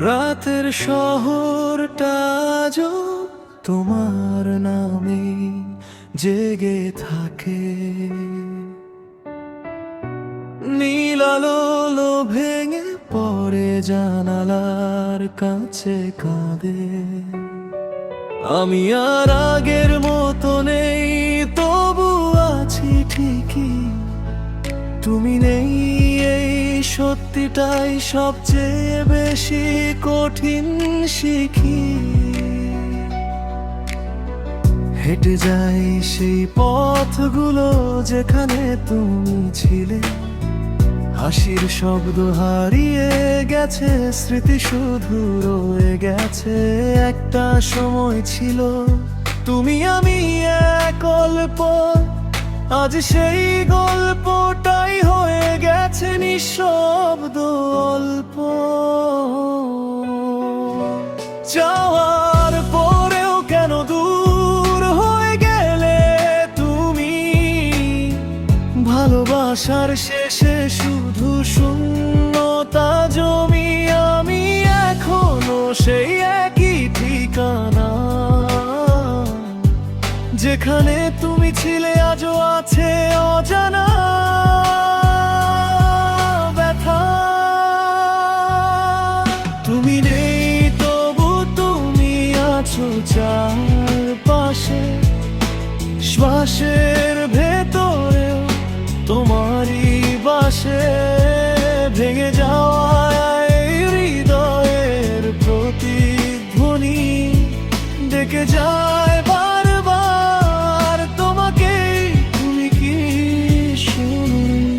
রাতের শহরটা আজও তোমার নামে জেগে থাকে। নীল আলো ভেঙে পড়ে জানালার কাছে কাঁদে। আমি আর আগের মতো নেই, তবু আছি ঠিকই। তুমি নেই এই সত্যিটাই সবচেয়ে বেশি কঠিন শিখি। হেঁটে যাই সেই পথগুলো যেখানে তুমি ছিলে। হাসির শব্দ হারিয়ে গেছে, স্মৃতি শুধু রয়ে গেছে। একটা সময় ছিল তুমি আমি এক গল্প, আজ সেই গল্পটাই হয়ে গেছে নিঃশব্দ অল্প। যাওয়ার পরেও কেন দূর হয়ে গেলে তুমি? ভালোবাসার শেষে শুধু শূন্যতা জমি। আমি এখনো সেই একই ঠিকানা, যেখানে তুমি ছিলে আজও আছে অজানা ব্যথা। তুমি নেই তবু তুমি আছো চারপাশে, শ্বাসের ভেতরেও তোমারই বাসে। ভেঙে যাওয়া এই হৃদয়ের প্রতিধ্বনি ডেকে যায় বারবার তোমাকে। তুমি কি শুনোনি?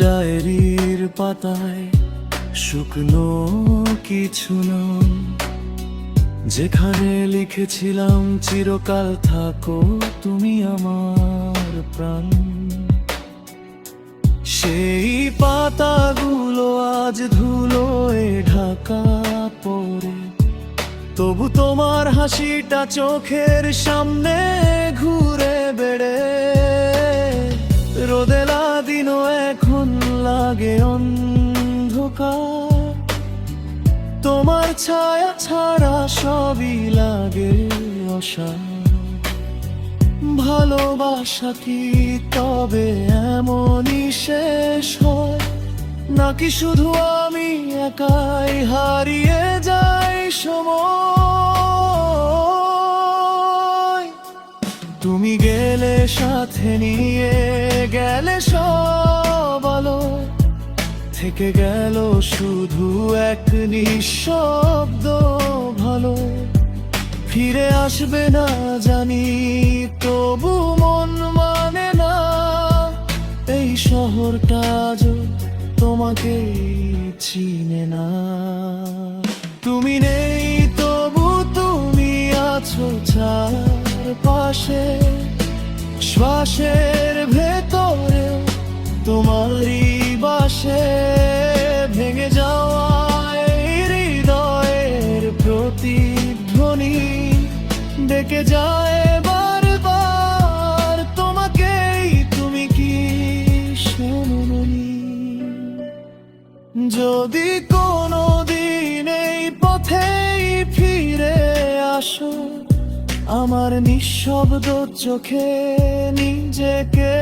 ডায়েরির পাতায় শুকনো কিছু নাম, যেখানে লিখেছিলাম চিরকাল থাকো তুমি আমার প্রাণ। সেই পাতাগুলো আজ ধুলোয় ঢাকা পড়ে, তবু তোমার হাসিটা চোখের সামনে ঘুরে বেড়ে। রোদেলা দিনও এখন লাগে অন্ধকার, তোমার ছায়া ছাড়া সবই লাগে অসার। ভালোবাসা কি তবে এমনই শেষ হয়, নাকি শুধু আমি একাই হারিয়ে যাই সময়? তুমি গেলে সাথে নিয়ে গেলে সব আলো, থেকে গেল শুধু এক নিঃশব্দ ভালো। ফিরে আসবে না জানি, তবু মন মানে না এই শহরটা আজও তোমাকে চিনে না। তুমি নেই তবু তুমি আছো চারপাশে, শ্বাসের ভেতরেও তোমারই বাসে। ভেঙে যাওয়া এই হৃদয়ের প্রতিধ্বনি ডেকে যায় বারবার তোমাকেই। তুমি কি শোনোনি? যদি কোনো দিন এই পথেই ফিরে আসো, আমার নিঃশব্দ চোখে নিজেকে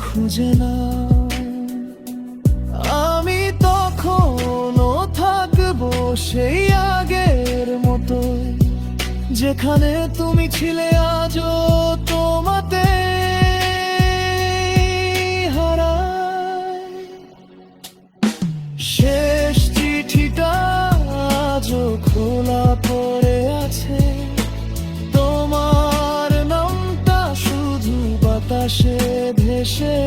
খুঁজে না। আমি তখনও থাকবো সেই আগের মতো, যেখানে তুমি ছিলে আজও তোমাতে হারায়। শেষ চিঠিটা আজও খোলা পড়ে আছে, তোমার নামটা শুধু বাতাসে ভেসে